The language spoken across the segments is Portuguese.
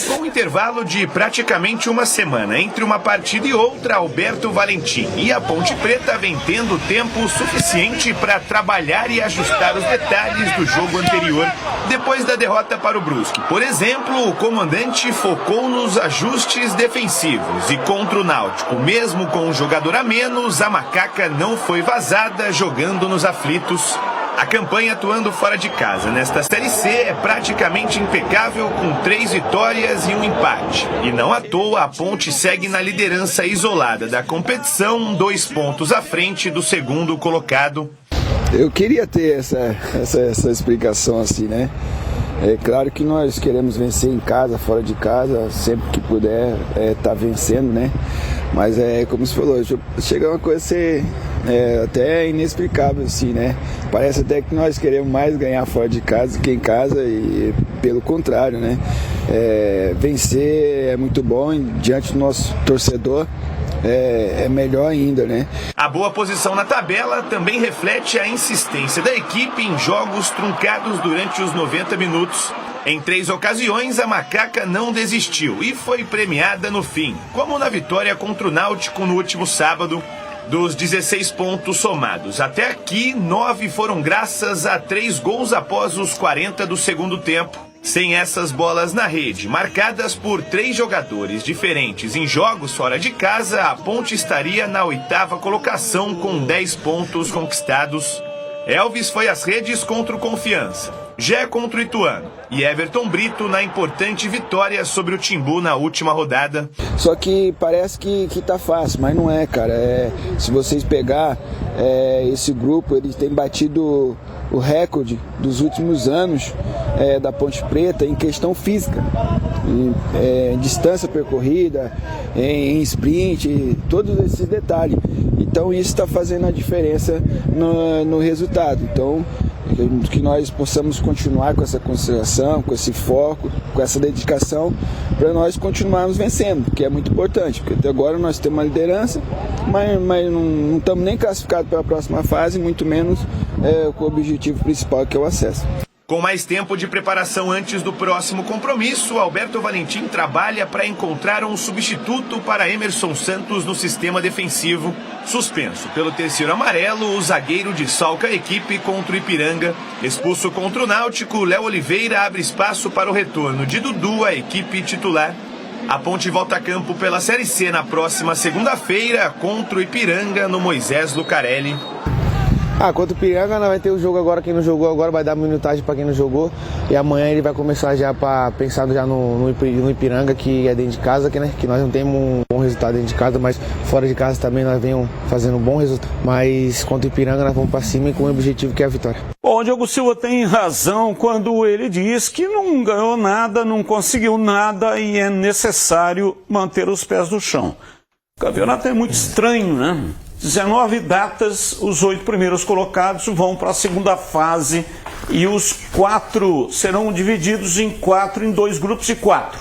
Com um intervalo de praticamente uma semana entre uma partida e outra, Alberto Valentim e a Ponte Preta vem tendo tempo suficiente para trabalhar e ajustar os detalhes do jogo anterior, depois da derrota para o Brusque. Por exemplo, o comandante focou nos ajustes defensivos e contra o Náutico, mesmo com um jogador a menos, a macaca não foi vazada jogando nos aflitos. A campanha atuando fora de casa nesta Série C é praticamente impecável, com 3 vitórias e um empate. E não à toa, a Ponte segue na liderança isolada da competição, 2 pontos à frente do segundo colocado. Eu queria ter essa explicação assim, né? É claro que nós queremos vencer em casa, fora de casa, sempre que puder tá vencendo, né? Mas como você falou, chega uma coisa a ser até inexplicável assim, né? Parece até que nós queremos mais ganhar fora de casa do que em casa e pelo contrário, né? Vencer é muito bom diante do nosso torcedor. É melhor ainda, né? A boa posição na tabela também reflete a insistência da equipe em jogos truncados durante os 90 minutos. Em 3 ocasiões, a macaca não desistiu e foi premiada no fim, como na vitória contra o Náutico no último sábado. Dos 16 pontos somados até aqui, 9 foram graças a 3 gols após os 40 do segundo tempo. Sem essas bolas na rede, marcadas por 3 jogadores diferentes em jogos fora de casa, a Ponte estaria na 8ª colocação com 10 pontos conquistados. Elvis foi às redes contra o Confiança, Jé contra o Ituano e Everton Brito na importante vitória sobre o Timbu na última rodada. Só que parece que tá fácil, mas não é, cara. Se vocês pegar esse grupo, eles têm batido o recorde dos últimos anos da Ponte Preta em questão física, em distância percorrida, em sprint, todos esses detalhes. Então isso está fazendo a diferença no resultado. Então que nós possamos continuar com essa consideração, com esse foco, com essa dedicação, para nós continuarmos vencendo, que é muito importante, porque até agora nós temos uma liderança, mas não estamos nem classificados para a próxima fase, muito menos com o objetivo principal, que é o acesso. Com mais tempo de preparação antes do próximo compromisso, Alberto Valentim trabalha para encontrar um substituto para Emerson Santos no sistema defensivo. Suspenso pelo terceiro amarelo, o zagueiro desfalca a equipe contra o Ipiranga. Expulso contra o Náutico, Léo Oliveira abre espaço para o retorno de Dudu à equipe titular. A Ponte volta a campo pela Série C na próxima segunda-feira contra o Ipiranga no Moisés Lucarelli. Contra o Ipiranga vai ter o jogo agora, quem não jogou agora vai dar minutagem para quem não jogou. E amanhã ele vai começar já para pensar já no Ipiranga, que é dentro de casa, que nós não temos um bom resultado dentro de casa, mas fora de casa também nós venhamos fazendo um bom resultado. Mas contra o Ipiranga nós vamos para cima e com o objetivo que é a vitória. Bom, o Diogo Silva tem razão quando ele diz que não ganhou nada, não conseguiu nada e é necessário manter os pés no chão. O campeonato é muito estranho, né? 19 datas, os 8 primeiros colocados vão para a segunda fase e os 4 serão divididos em 2 grupos de 4.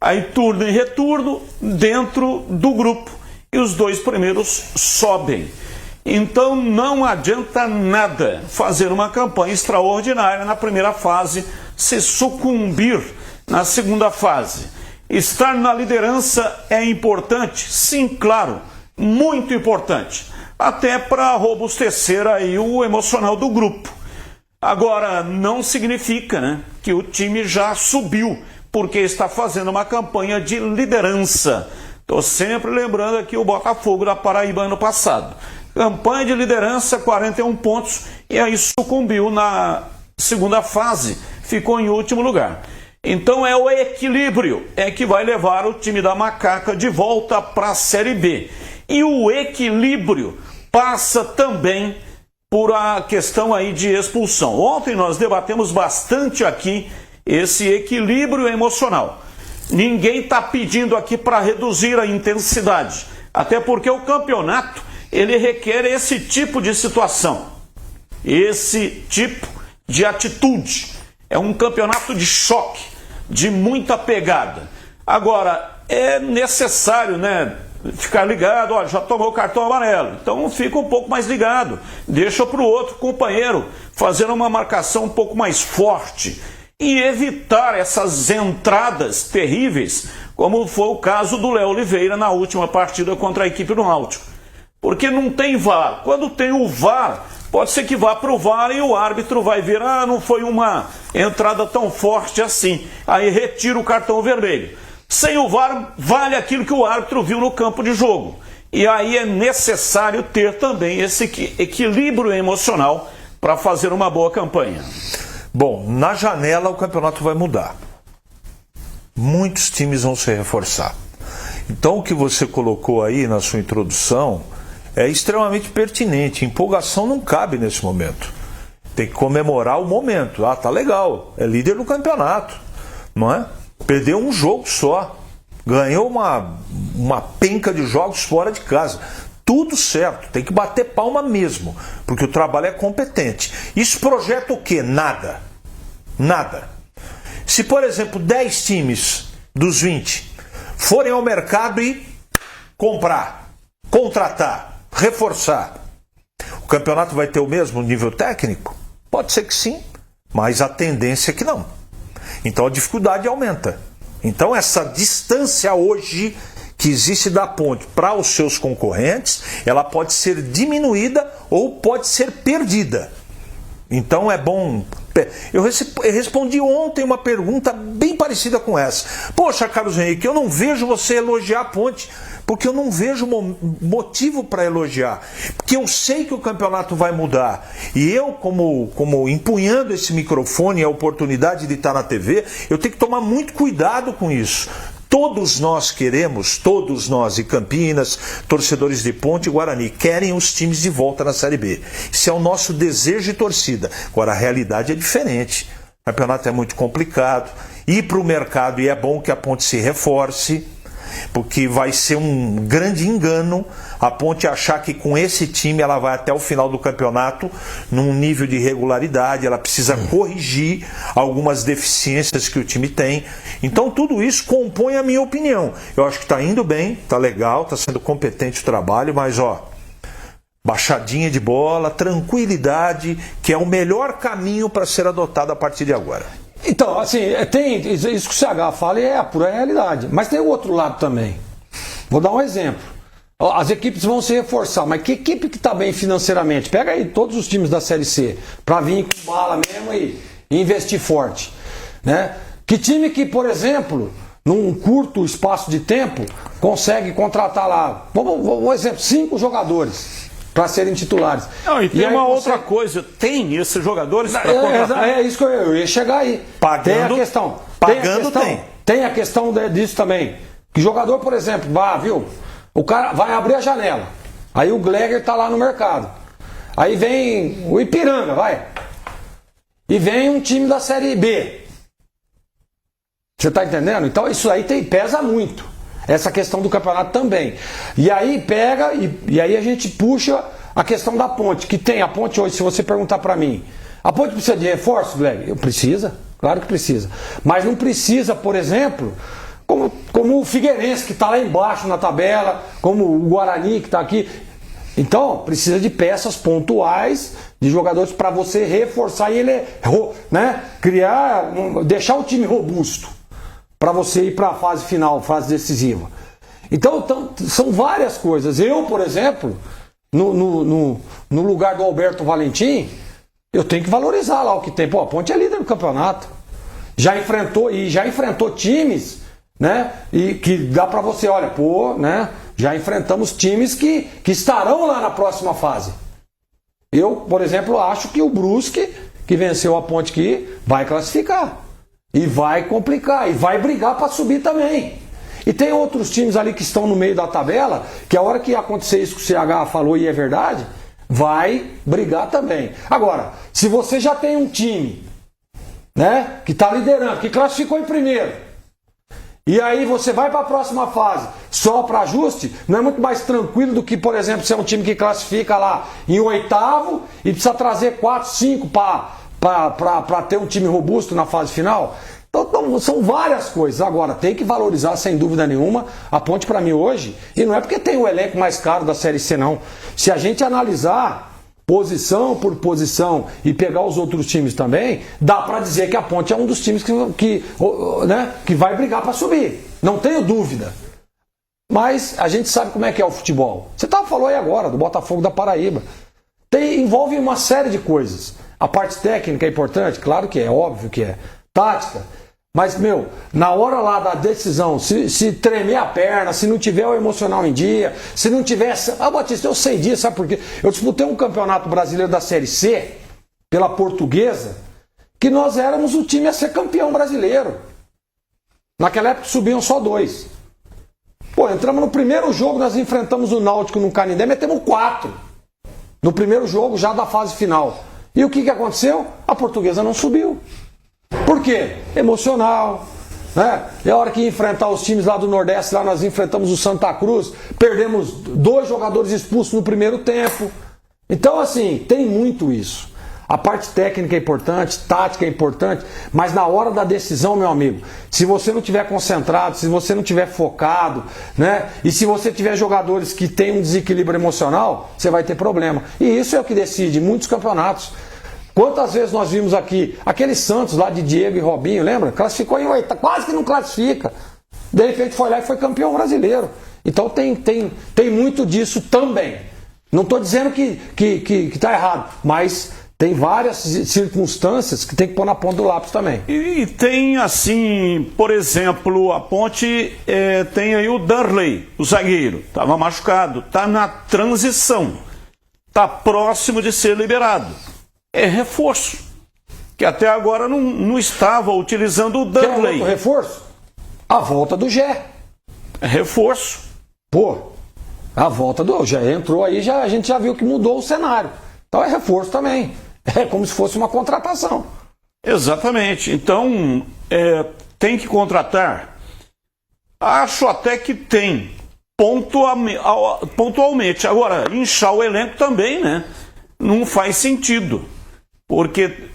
Aí turno e retorno dentro do grupo e os 2 primeiros sobem. Então não adianta nada fazer uma campanha extraordinária na primeira fase, se sucumbir na segunda fase. Estar na liderança é importante? Sim, claro. Muito importante, até para robustecer aí o emocional do grupo. Agora, não significa, né, que o time já subiu, porque está fazendo uma campanha de liderança. Estou sempre lembrando aqui o Botafogo da Paraíba ano passado. Campanha de liderança, 41 pontos, e aí sucumbiu na segunda fase, ficou em último lugar. Então é o equilíbrio que vai levar o time da Macaca de volta para a Série B. E o equilíbrio passa também por a questão aí de expulsão. Ontem nós debatemos bastante aqui esse equilíbrio emocional. Ninguém está pedindo aqui para reduzir a intensidade, até porque o campeonato ele requer esse tipo de situação, esse tipo de atitude. É um campeonato de choque, de muita pegada. Agora, é necessário, né, ficar ligado. Olha, já tomou o cartão amarelo, então fica um pouco mais ligado, deixa para o outro companheiro fazer uma marcação um pouco mais forte. e evitar essas entradas terríveis, como foi o caso do Léo Oliveira na última partida contra a equipe do Náutico. Porque não tem VAR. Quando tem o VAR, pode ser que vá para o VAR e o árbitro vai ver, não foi uma entrada tão forte assim. Aí retira o cartão vermelho. Sem o VAR, vale aquilo que o árbitro viu no campo de jogo. E aí é necessário ter também esse equilíbrio emocional para fazer uma boa campanha. Bom, na janela o campeonato vai mudar. Muitos times vão se reforçar. Então o que você colocou aí na sua introdução é extremamente pertinente. Empolgação não cabe nesse momento. Tem que comemorar o momento. Tá legal, é líder do campeonato, não é? Perdeu um jogo só. Ganhou uma penca de jogos fora de casa. Tudo certo, tem que bater palma mesmo, porque o trabalho é competente. Isso projeta o quê? Nada. Nada. Se, por exemplo, 10 times dos 20 forem ao mercado e comprar, contratar, reforçar, o campeonato vai ter o mesmo nível técnico? Pode ser que sim, mas a tendência é que não. Então a dificuldade aumenta. Então essa distância hoje que existe da ponte para os seus concorrentes, ela pode ser diminuída ou pode ser perdida. Então é bom... Eu respondi ontem uma pergunta bem parecida com essa. Poxa, Carlos Henrique, eu não vejo você elogiar a ponte, porque eu não vejo motivo para elogiar. Porque eu sei que o campeonato vai mudar. E eu, como empunhando esse microfone e a oportunidade de estar na TV, eu tenho que tomar muito cuidado com isso. Todos nós queremos, todos nós e Campinas, torcedores de Ponte e Guarani, querem os times de volta na Série B. Isso é o nosso desejo e torcida. Agora, a realidade é diferente. O campeonato é muito complicado. Ir para o mercado, e é bom que a Ponte se reforce, porque vai ser um grande engano a Ponte achar que com esse time ela vai até o final do campeonato num nível de regularidade. Ela precisa corrigir algumas deficiências que o time tem. Então tudo isso compõe a minha opinião. Eu acho que está indo bem, está legal, está sendo competente o trabalho, mas baixadinha de bola, tranquilidade, que é o melhor caminho para ser adotado a partir de agora. Então, assim, tem isso que o CH fala e é a pura realidade. Mas tem o outro lado também. Vou dar um exemplo. As equipes vão se reforçar, mas que equipe que está bem financeiramente? Pega aí todos os times da Série C, para vir com bala mesmo e investir forte. Né? Que time que, por exemplo, num curto espaço de tempo, consegue contratar lá, vamos exemplo, 5 jogadores para serem titulares. Não, e tem uma outra coisa, tem esses jogadores para contratar? É isso que eu ia chegar aí. Pagando, tem a questão. Tem a questão disso também. Que jogador, por exemplo, o cara vai abrir a janela. Aí o Gleger tá lá no mercado. Aí vem o Ipiranga, e vem um time da Série B. Você tá entendendo? Então isso aí pesa muito. Essa questão do campeonato também. E aí pega, e aí a gente puxa a questão da Ponte. Que tem a Ponte hoje, se você perguntar para mim, a Ponte precisa de reforço, Gleger? Precisa, claro que precisa. Mas não precisa, por exemplo, como o Figueirense, que está lá embaixo na tabela, como o Guarani, que está aqui. Então, precisa de peças pontuais, de jogadores para você reforçar e deixar o time robusto, para você ir para a fase final, fase decisiva. Então, são várias coisas. Eu, por exemplo, no lugar do Alberto Valentim, eu tenho que valorizar lá o que tem. A Ponte é líder do campeonato. Já enfrentou times... Né? E que dá para você, já enfrentamos times que estarão lá na próxima fase. Eu, por exemplo, acho que o Brusque, que venceu a Ponte aqui, vai classificar. E vai complicar, e vai brigar para subir também. E tem outros times ali que estão no meio da tabela, que a hora que acontecer isso que o CH falou e é verdade, vai brigar também. Agora, se você já tem um time, né, que está liderando, que classificou em primeiro, e aí você vai para a próxima fase só para ajuste, não é muito mais tranquilo do que, por exemplo, ser um time que classifica lá em 8º e precisa trazer 4, 5 para ter um time robusto na fase final? Então são várias coisas. Agora, tem que valorizar sem dúvida nenhuma a Ponte para mim hoje, e não é porque tem o elenco mais caro da Série C não. Se a gente analisar posição por posição e pegar os outros times também, dá para dizer que a Ponte é um dos times que vai brigar para subir. Não tenho dúvida. Mas a gente sabe como é que é o futebol. Você falou aí agora do Botafogo da Paraíba. Envolve uma série de coisas. A parte técnica é importante, claro que é, óbvio que é. Tática. Mas, na hora lá da decisão, se tremer a perna, se não tiver o emocional em dia, se não tiver... Batista, eu sei disso, sabe por quê? Eu disputei um campeonato brasileiro da Série C, pela Portuguesa, que nós éramos o time a ser campeão brasileiro. Naquela época subiam só 2. Entramos no primeiro jogo, nós enfrentamos o Náutico no Canindé, metemos 4. No primeiro jogo, já da fase final. E o que aconteceu? A Portuguesa não subiu. Por quê? Emocional, né? E a hora que ia enfrentar os times lá do Nordeste, lá nós enfrentamos o Santa Cruz, perdemos 2 jogadores expulsos no primeiro tempo. Então, assim, tem muito isso. A parte técnica é importante, tática é importante, mas na hora da decisão, meu amigo, se você não tiver concentrado, se você não tiver focado, né? E se você tiver jogadores que têm um desequilíbrio emocional, você vai ter problema. E isso é o que decide muitos campeonatos. Quantas vezes nós vimos aqui, aquele Santos lá de Diego e Robinho, lembra? Classificou em 8, quase que não classifica. De repente foi lá e foi campeão brasileiro. Então tem muito disso também. Não estou dizendo que está errado, mas tem várias circunstâncias que tem que pôr na ponta do lápis também. E tem assim, por exemplo, a Ponte tem aí o Darley, o zagueiro, estava machucado, está na transição, está próximo de ser liberado. É reforço, que até agora não estava utilizando o Darley. Quer outro reforço? A volta do Gé. É reforço. A volta do Gé entrou aí, a gente já viu que mudou o cenário. Então é reforço também. É como se fosse uma contratação. Exatamente. Então, tem que contratar. Acho até que tem, pontualmente. Agora, inchar o elenco também, né? Não faz sentido. Porque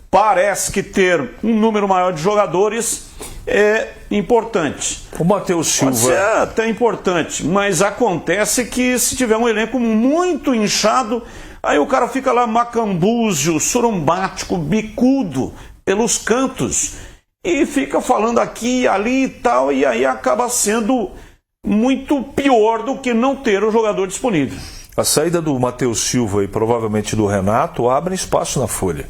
parece que ter um número maior de jogadores é importante. O Matheus Silva... Pode ser até importante, mas acontece que se tiver um elenco muito inchado, aí o cara fica lá macambúzio, surumbático, bicudo pelos cantos e fica falando aqui, ali e tal, e aí acaba sendo muito pior do que não ter o jogador disponível. A saída do Matheus Silva e provavelmente do Renato abrem espaço na folha.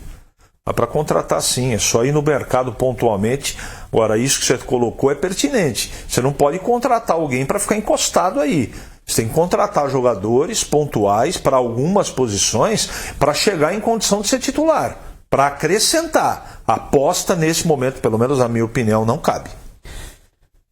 Dá para contratar sim, é só ir no mercado pontualmente. Agora, isso que você colocou é pertinente. Você não pode contratar alguém para ficar encostado aí. Você tem que contratar jogadores pontuais para algumas posições para chegar em condição de ser titular. Para acrescentar. A aposta nesse momento, pelo menos na minha opinião, não cabe.